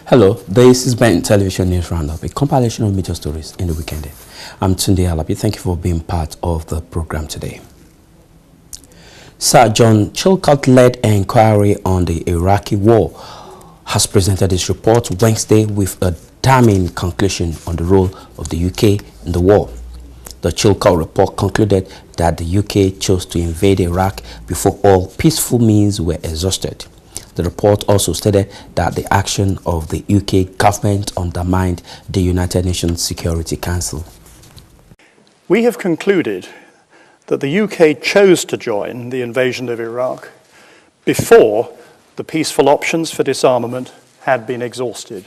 Hello, this is Bentv Television News Roundup, a compilation of major stories in the weekend. I'm Tunde Alabi. Thank you for being part of the program today. Sir John Chilcot-led inquiry on the Iraqi war has presented his report Wednesday with a damning conclusion on the role of the UK in the war. The Chilcot report concluded that the UK chose to invade Iraq before all peaceful means were exhausted. The report also stated that the action of the UK government undermined the United Nations Security Council. We have concluded that the UK chose to join the invasion of Iraq before the peaceful options for disarmament had been exhausted.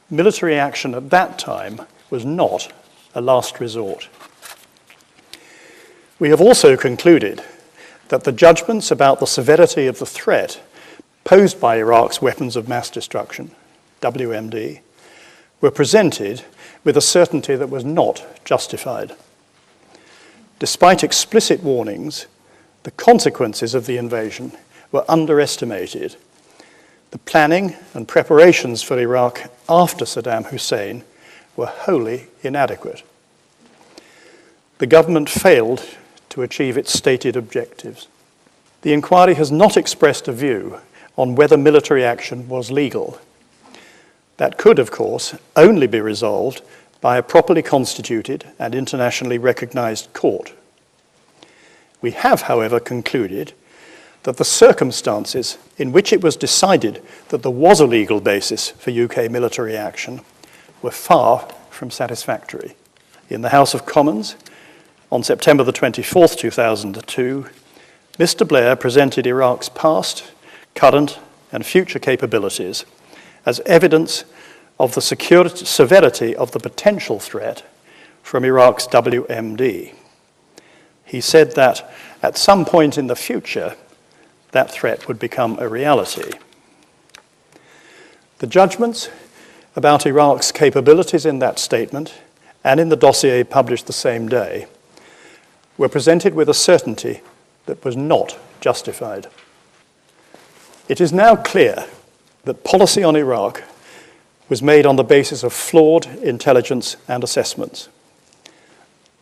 Military action at that time was not a last resort. We have also concluded that the judgments about the severity of the threat posed by Iraq's weapons of mass destruction, WMD, were presented with a certainty that was not justified. Despite explicit warnings, the consequences of the invasion were underestimated. The planning and preparations for Iraq after Saddam Hussein were wholly inadequate. The government failed to achieve its stated objectives. The inquiry has not expressed a view on whether military action was legal. That could, of course, only be resolved by a properly constituted and internationally recognized court. We have, however, concluded that the circumstances in which it was decided that there was a legal basis for UK military action were far from satisfactory. In the House of Commons, on September the 24th, 2002, Mr. Blair presented Iraq's past, current and future capabilities as evidence of the severity of the potential threat from Iraq's WMD. He said that at some point in the future, that threat would become a reality. The judgments about Iraq's capabilities in that statement and in the dossier published the same day were presented with a certainty that was not justified. It is now clear that policy on Iraq was made on the basis of flawed intelligence and assessments.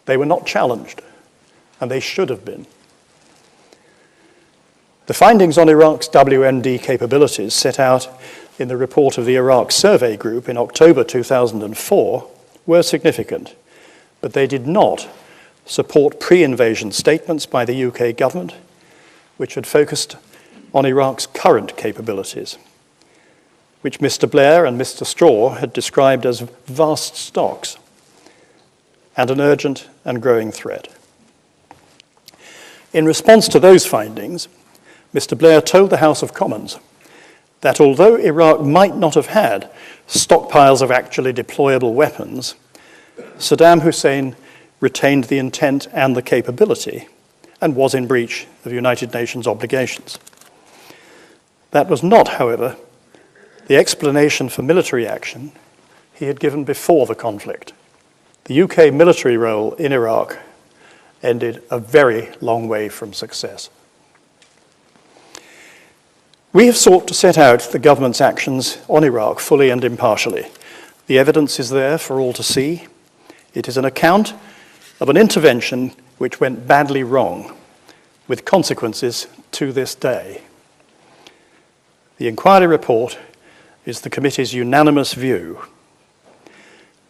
They were not challenged, and they should have been. The findings on Iraq's WMD capabilities set out in the report of the Iraq Survey Group in October 2004 were significant, but they did not support pre-invasion statements by the UK government, which had focused on Iraq's current capabilities, which Mr. Blair and Mr. Straw had described as vast stocks and an urgent and growing threat. In response to those findings, Mr. Blair told the House of Commons that although Iraq might not have had stockpiles of actually deployable weapons, Saddam Hussein retained the intent and the capability and was in breach of United Nations obligations. That was not, however, the explanation for military action he had given before the conflict. The UK military role in Iraq ended a very long way from success. We have sought to set out the government's actions on Iraq fully and impartially. The evidence is there for all to see. It is an account of an intervention which went badly wrong, with consequences to this day. The inquiry report is the committee's unanimous view.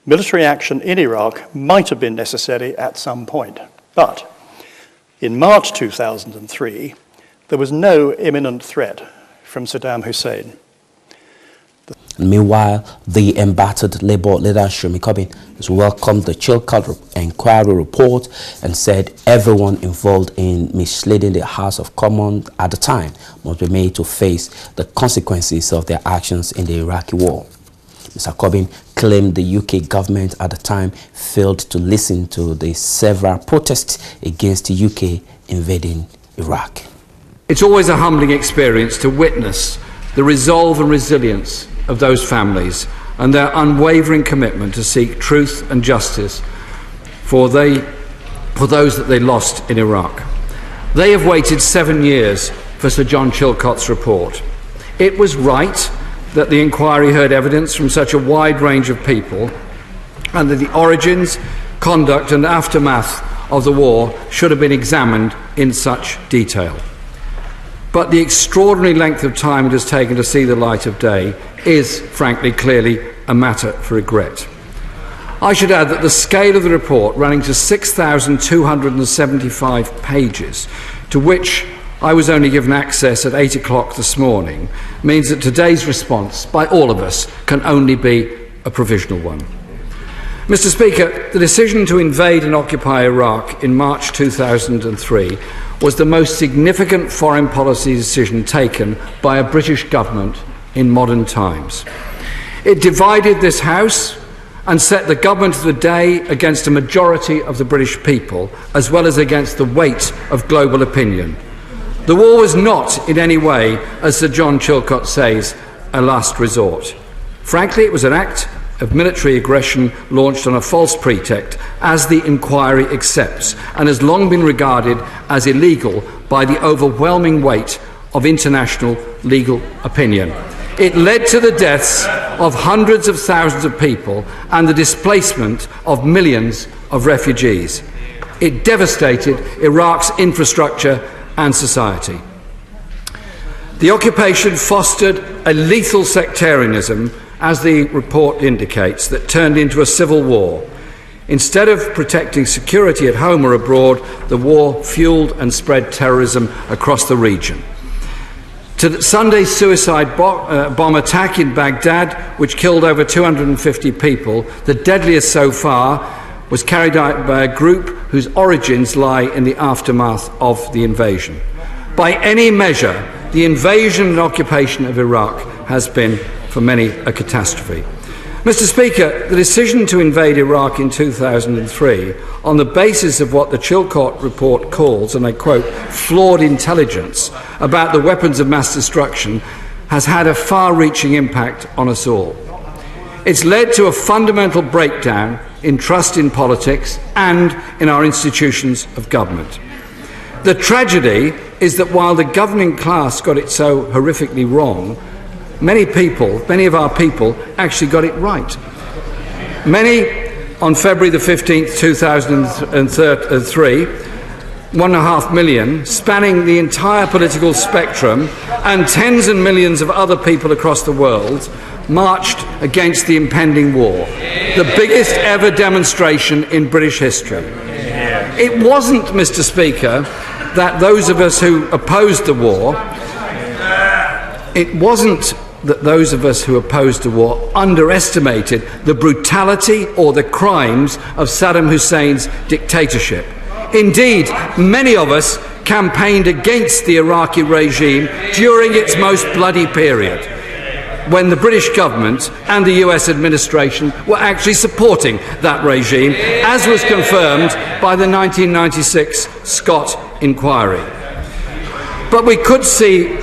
Military action in Iraq might have been necessary at some point, but in March 2003, there was no imminent threat from Saddam Hussein. Meanwhile, the embattled Labour leader Shomi Corbyn has welcomed the Chilcot inquiry report and said everyone involved in misleading the House of Commons at the time must be made to face the consequences of their actions in the Iraqi war. Mr. Corbyn claimed the UK government at the time failed to listen to the several protests against the UK invading Iraq. It's always a humbling experience to witness the resolve and resilience of those families and their unwavering commitment to seek truth and justice for those that they lost in Iraq. They have waited 7 years for Sir John Chilcot's report. It was right that the inquiry heard evidence from such a wide range of people and that the origins, conduct and aftermath of the war should have been examined in such detail. But the extraordinary length of time it has taken to see the light of day is, frankly, clearly a matter for regret. I should add that the scale of the report, running to 6,275 pages, to which I was only given access at 8 o'clock this morning, means that today's response by all of us can only be a provisional one. Mr. Speaker, the decision to invade and occupy Iraq in March 2003 was the most significant foreign policy decision taken by a British government in modern times. It divided this House and set the government of the day against a majority of the British people, as well as against the weight of global opinion. The war was not in any way, as Sir John Chilcot says, a last resort. Frankly, it was an act of military aggression launched on a false pretext, as the inquiry accepts, and has long been regarded as illegal by the overwhelming weight of international legal opinion. It led to the deaths of hundreds of thousands of people and the displacement of millions of refugees. It devastated Iraq's infrastructure and society. The occupation fostered a lethal sectarianism, as the report indicates, that turned into a civil war. Instead of protecting security at home or abroad, the war fueled and spread terrorism across the region. To Sunday's suicide bomb attack in Baghdad, which killed over 250 people, the deadliest so far, was carried out by a group whose origins lie in the aftermath of the invasion. By any measure, the invasion and occupation of Iraq has been, for many, a catastrophe. Mr. Speaker, the decision to invade Iraq in 2003 on the basis of what the Chilcot report calls, and I quote, flawed intelligence about the weapons of mass destruction, has had a far-reaching impact on us all. It's led to a fundamental breakdown in trust in politics and in our institutions of government. The tragedy is that while the governing class got it so horrifically wrong, many of our people actually got it right. Many, on February the 15th, 2003, 1.5 million, spanning the entire political spectrum, and tens and millions of other people across the world, marched against the impending war, the biggest ever demonstration in British history. It wasn't, Mr. Speaker, that those of us who opposed the war, underestimated the brutality or the crimes of Saddam Hussein's dictatorship. Indeed, many of us campaigned against the Iraqi regime during its most bloody period, when the British government and the US administration were actually supporting that regime, as was confirmed by the 1996 Scott inquiry. But we could see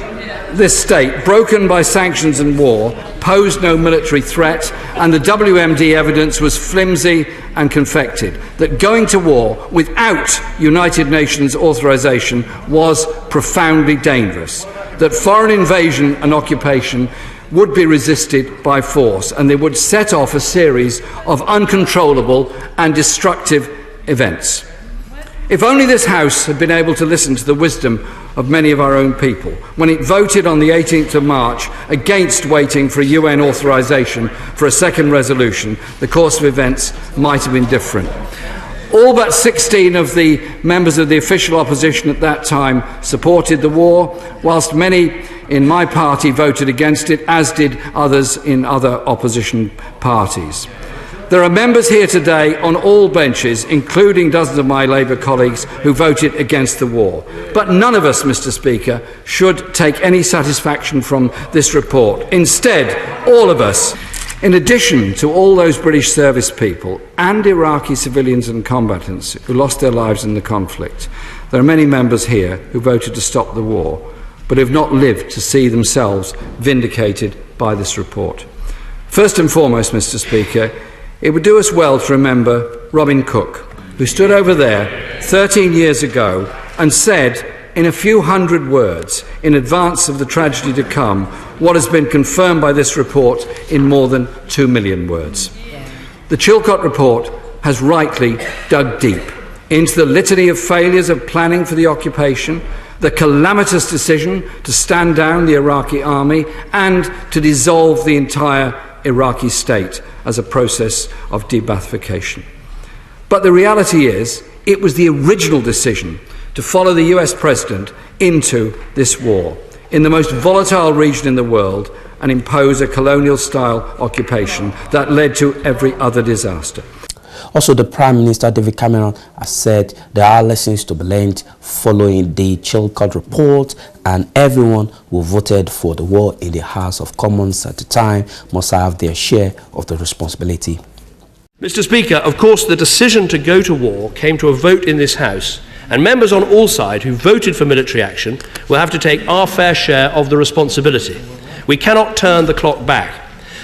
this state, broken by sanctions and war, posed no military threat, and the WMD evidence was flimsy and confected, that going to war without United Nations authorization was profoundly dangerous, that foreign invasion and occupation would be resisted by force, and they would set off a series of uncontrollable and destructive events. If only this House had been able to listen to the wisdom of many of our own people when it voted on the 18th of March against waiting for a UN authorization for a second resolution, the course of events might have been different. All but 16 of the members of the official opposition at that time supported the war, whilst many in my party voted against it, as did others in other opposition parties. There are members here today on all benches, including dozens of my Labour colleagues, who voted against the war. But none of us, Mr. Speaker, should take any satisfaction from this report. Instead, all of us, in addition to all those British service people and Iraqi civilians and combatants who lost their lives in the conflict, there are many members here who voted to stop the war, but have not lived to see themselves vindicated by this report. First and foremost, Mr. Speaker, it would do us well to remember Robin Cook, who stood over there 13 years ago and said, in a few hundred words, in advance of the tragedy to come, what has been confirmed by this report in more than 2 million words. The Chilcot report has rightly dug deep into the litany of failures of planning for the occupation, the calamitous decision to stand down the Iraqi army and to dissolve the entire Iraqi state as a process of de-Baathification. But the reality is, it was the original decision to follow the US president into this war in the most volatile region in the world and impose a colonial-style occupation that led to every other disaster. Also, the Prime Minister, David Cameron, has said there are lessons to be learned following the Chilcot report, and everyone who voted for the war in the House of Commons at the time must have their share of the responsibility. Mr. Speaker, of course, the decision to go to war came to a vote in this House, and members on all sides who voted for military action will have to take our fair share of the responsibility. We cannot turn the clock back.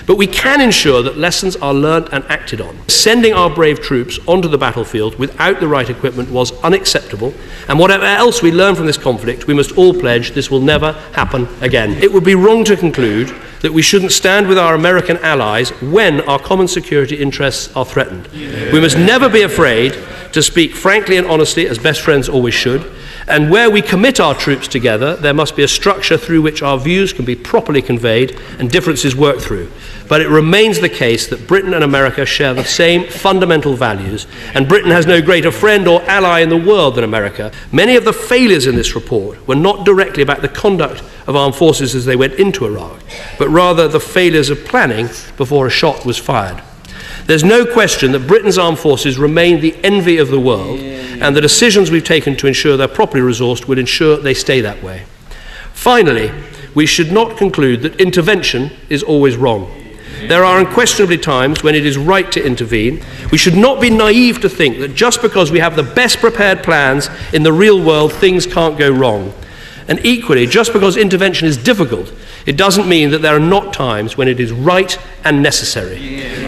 But we can ensure that lessons are learnt and acted on. Sending our brave troops onto the battlefield without the right equipment was unacceptable, and whatever else we learn from this conflict, we must all pledge this will never happen again. It would be wrong to conclude that we shouldn't stand with our American allies when our common security interests are threatened. We must never be afraid to speak frankly and honestly, as best friends always should, and where we commit our troops together, there must be a structure through which our views can be properly conveyed and differences worked through. But it remains the case that Britain and America share the same fundamental values, and Britain has no greater friend or ally in the world than America. Many of the failures in this report were not directly about the conduct of armed forces as they went into Iraq, but rather the failures of planning before a shot was fired. There's no question that Britain's armed forces remain the envy of the world, and the decisions we've taken to ensure they're properly resourced will ensure they stay that way. Finally, we should not conclude that intervention is always wrong. There are unquestionably times when it is right to intervene. We should not be naive to think that just because we have the best prepared plans in the real world, things can't go wrong. And equally, just because intervention is difficult, it doesn't mean that there are not times when it is right and necessary.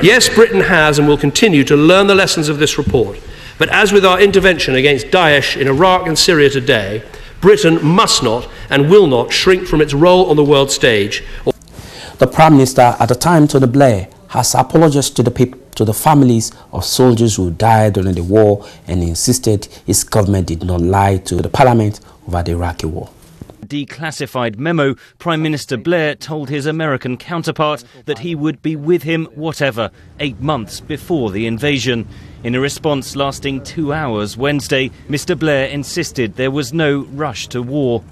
Yes, Britain has and will continue to learn the lessons of this report. But as with our intervention against Daesh in Iraq and Syria today, Britain must not and will not shrink from its role on the world stage. The Prime Minister at the time, Tony Blair, has apologized to the families of soldiers who died during the war and insisted his government did not lie to the Parliament over the Iraqi war. Declassified memo, Prime Minister Blair told his American counterpart that he would be with him whatever, 8 months before the invasion. In a response lasting 2 hours Wednesday, Mr. Blair insisted there was no rush to war.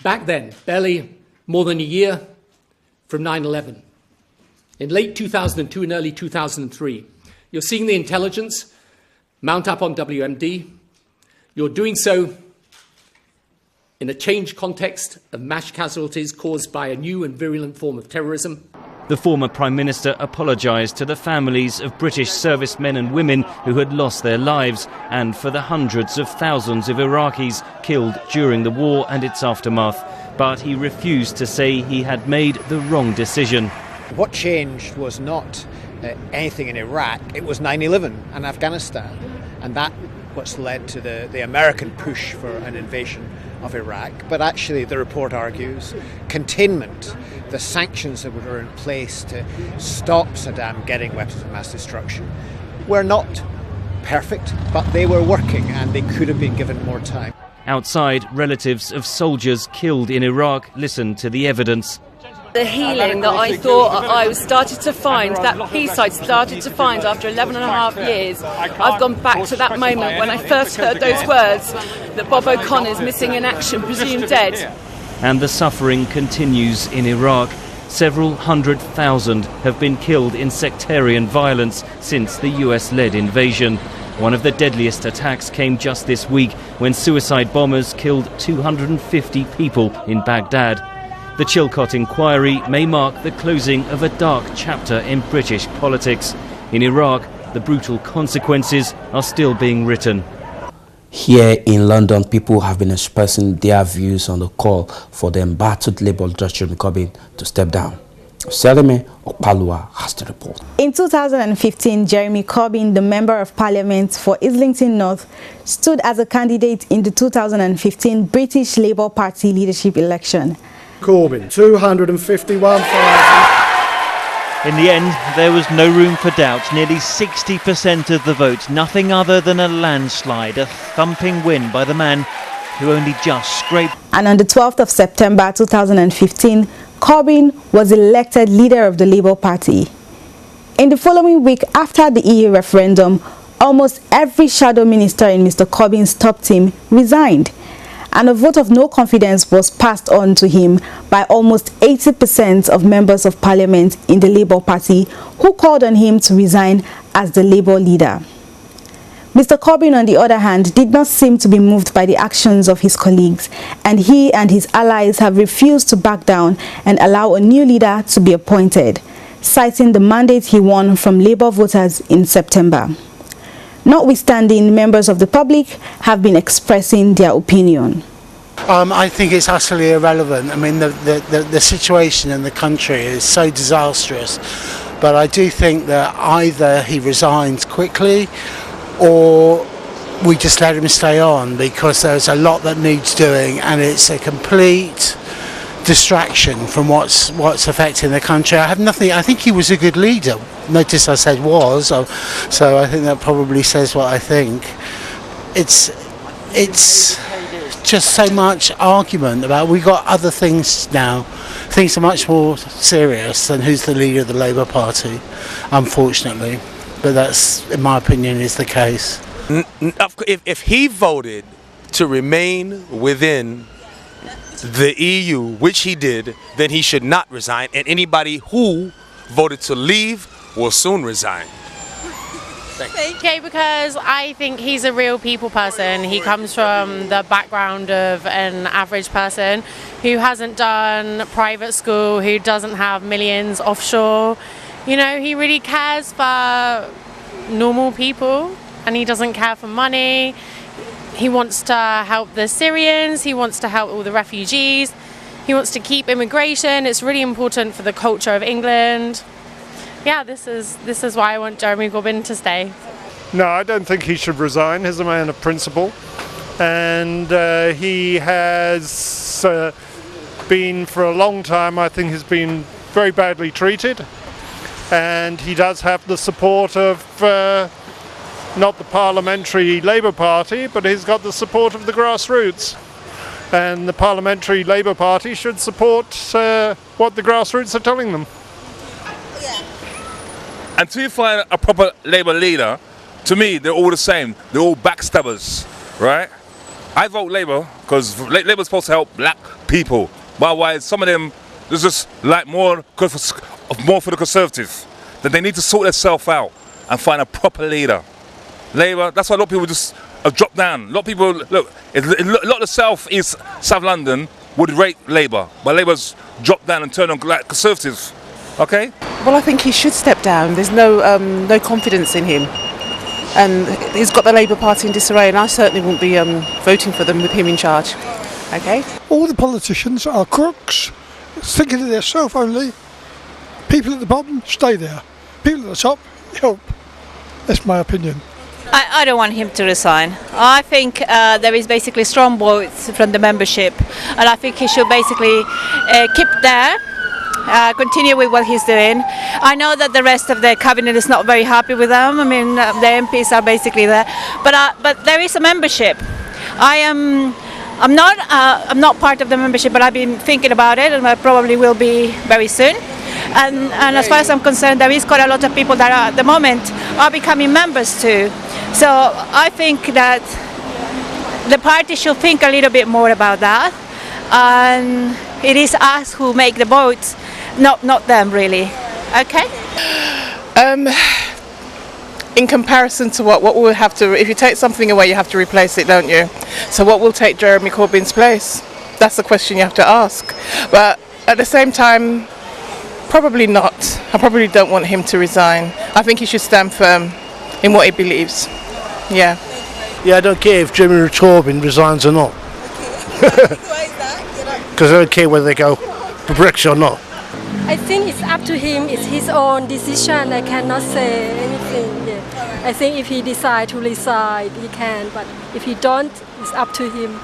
Back then, barely more than a year from 9/11, in late 2002 and early 2003, you're seeing the intelligence mount up on WMD. You're doing so in a changed context of mass casualties caused by a new and virulent form of terrorism. The former Prime Minister apologised to the families of British servicemen and women who had lost their lives and for the hundreds of thousands of Iraqis killed during the war and its aftermath. But he refused to say he had made the wrong decision. What changed was not anything in Iraq, it was 9/11 and Afghanistan, and that what's led to the American push for an invasion of Iraq. But actually, the report argues, containment, the sanctions that were in place to stop Saddam getting weapons of mass destruction, were not perfect, but they were working and they could have been given more time. Outside, relatives of soldiers killed in Iraq listened to the evidence. The healing that I thought I started to find, that peace I started to find after 11 and a half years, I've gone back to that moment when I first heard those words, that Bob O'Connor's missing in action, presumed dead. And the suffering continues in Iraq. Several 100,000 have been killed in sectarian violence since the US-led invasion. One of the deadliest attacks came just this week when suicide bombers killed 250 people in Baghdad. The Chilcot inquiry may mark the closing of a dark chapter in British politics. In Iraq, the brutal consequences are still being written. Here in London, people have been expressing their views on the call for the embattled Labour leader Jeremy Corbyn to step down. Seleme Okpalua has the report. In 2015, Jeremy Corbyn, the Member of Parliament for Islington North, stood as a candidate in the 2015 British Labour Party leadership election. Corbyn, 251,000. In the end, there was no room for doubt. Nearly 60% of the vote, nothing other than a landslide, a thumping win by the man who only just scraped. And on the 12th of September 2015, Corbyn was elected leader of the Labour Party. In the following week after the EU referendum, almost every shadow minister in Mr. Corbyn's top team resigned, and a vote of no confidence was passed on to him by almost 80% of members of parliament in the Labour Party, who called on him to resign as the Labour leader. Mr. Corbyn, on the other hand, did not seem to be moved by the actions of his colleagues, and he and his allies have refused to back down and allow a new leader to be appointed, citing the mandate he won from Labour voters in September. Notwithstanding, members of the public have been expressing their opinion. I think it's utterly irrelevant. I mean, the situation in the country is so disastrous, but I do think that either he resigns quickly or we just let him stay on, because there's a lot that needs doing and it's a complete distraction from what's affecting the country. I think he was a good leader. Notice I said was, so I think that probably says what I think. It's just so much argument about, we got other things now. Things are much more serious than who's the leader of the Labour Party, unfortunately. But that's, in my opinion, is the case. If he voted to remain within the EU, which he did, then he should not resign, and anybody who voted to leave will soon resign. Okay, because I think he's a real people person. He comes from the background of an average person who hasn't done private school, who doesn't have millions offshore. You know, he really cares for normal people and he doesn't care for money. He wants to help the Syrians, he wants to help all the refugees, he wants to keep immigration. It's really important for the culture of England. Yeah, this is why I want Jeremy Corbyn to stay. No, I don't think he should resign. He's a man of principle, and he has been for a long time, I think, has been very badly treated, and he does have the support of not the parliamentary Labour Party, but he's got the support of the grassroots, and the parliamentary Labour Party should support what the grassroots are telling them. Until you find a proper Labour leader, to me, they're all the same. They're all backstabbers, right? I vote Labour because Labour's supposed to help black people. But otherwise, some of them, there's just like more for the Conservatives. That they need to sort themselves out and find a proper leader. Labour, that's why a lot of people just drop down. A lot of people, look, a lot of the South London would rate Labour, but Labour's dropped down and turned on like Conservatives. Okay? Well, I think he should step down. There's no confidence in him. And he's got the Labour Party in disarray, and I certainly won't be voting for them with him in charge. Okay? All the politicians are crooks, thinking of themselves only. People at the bottom, stay there. People at the top, help. That's my opinion. I don't want him to resign. I think there is basically strong votes from the membership, and I think he should basically keep there. Continue with what he's doing. I know that the rest of the cabinet is not very happy with them. I mean, the MPs are basically there, but there is a membership. I'm not part of the membership, but I've been thinking about it, and I probably will be very soon. And as far as I'm concerned, there is quite a lot of people that at the moment are becoming members too. So I think that the party should think a little bit more about that, and it is us who make the votes, not them really. Okay? In comparison to what we'll have to, if you take something away, you have to replace it, don't you? So what will take Jeremy Corbyn's place? That's the question you have to ask. But at the same time, probably not. I probably don't want him to resign. I think he should stand firm in what he believes. Yeah. Yeah, I don't care if Jeremy Corbyn resigns or not. Because I don't care whether they go for Brexit or not. I think it's up to him. It's his own decision. I cannot say anything. Yeah. I think if he decides to resign, he can. But if he don't, it's up to him.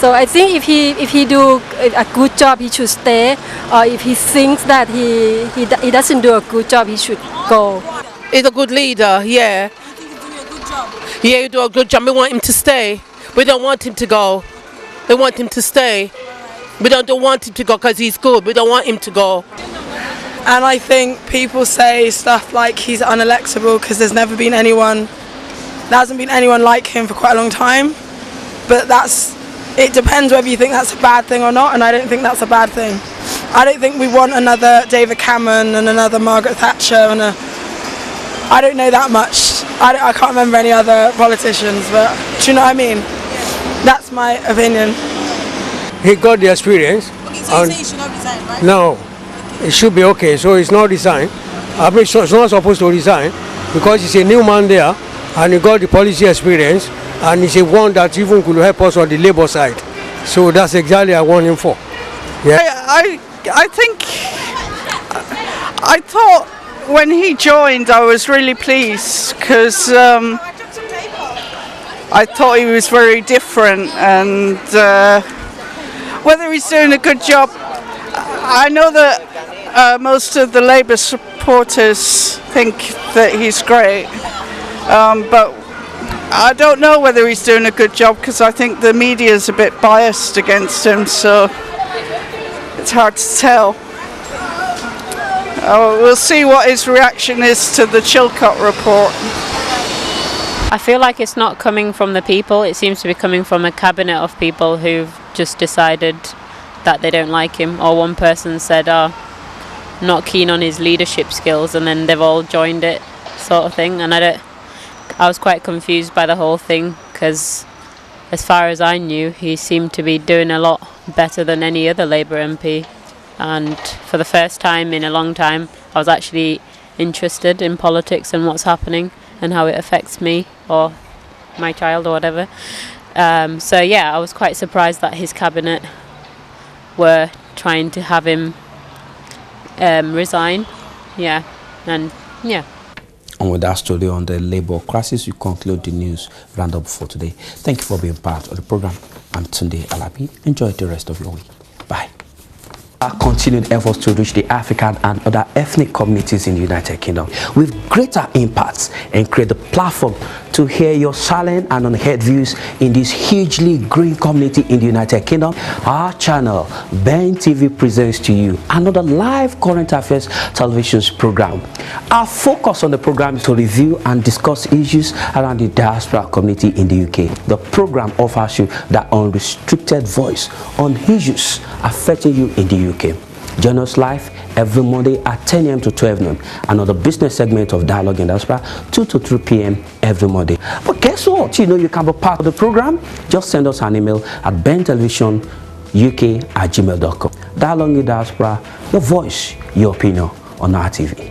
So I think if he do a good job, he should stay. Or if he thinks that he doesn't do a good job, he should go. He's a good leader, yeah. Yeah, he do a good job. We want him to stay. We don't want him to go. We want him to stay. We don't want him to go because he's good. We don't want him to go. And I think people say stuff like he's unelectable because there hasn't been anyone like him for quite a long time. But it depends whether you think that's a bad thing or not, and I don't think that's a bad thing. I don't think we want another David Cameron and another Margaret Thatcher I don't know that much. I can't remember any other politicians, but do you know what I mean? That's my opinion. He got the experience. Okay, so you say he should not resign, right? No, it should be okay. So he's not resign. I mean, he's not supposed to resign because he's a new man there, and he got the policy experience, and he's a one that even could help us on the Labour side. So that's exactly what I want him for. Yeah. I think I thought when he joined, I was really pleased because I thought he was very different, and whether he's doing a good job, I know that most of the Labour supporters think that he's great, but I don't know whether he's doing a good job because I think the media is a bit biased against him, so it's hard to tell. We'll see what his reaction is to the Chilcot report. I feel like it's not coming from the people. It seems to be coming from a cabinet of people who've just decided that they don't like him, or one person said, not keen on his leadership skills, and then they've all joined it, sort of thing. And I was quite confused by the whole thing because as far as I knew, he seemed to be doing a lot better than any other Labour MP. And for the first time in a long time, I was actually interested in politics and what's happening and how it affects me or my child or whatever. So yeah, I was quite surprised that his cabinet were trying to have him resign. Yeah, and yeah. And with that story on the Labour crisis, we conclude the news roundup for today. Thank you for being part of the program. I'm Tunde Alabi. Enjoy the rest of your week. Bye. Our continued efforts to reach the African and other ethnic communities in the United Kingdom with greater impacts and create the platform to hear your silent and unheard views in this hugely growing community in the United Kingdom. Our channel, Bentv, presents to you another live current affairs television program. Our focus on the program is to review and discuss issues around the diaspora community in the UK. The program offers you that unrestricted voice on issues affecting you in the UK. Join us live every Monday at 10 a.m. to 12 noon. Another business segment of Dialogue in Diaspora, 2 to 3 p.m. every Monday. But guess what? You know you can be part of the program. Just send us an email at bentelevisionuk@gmail.com. Dialogue in Diaspora, your voice, your opinion on our TV.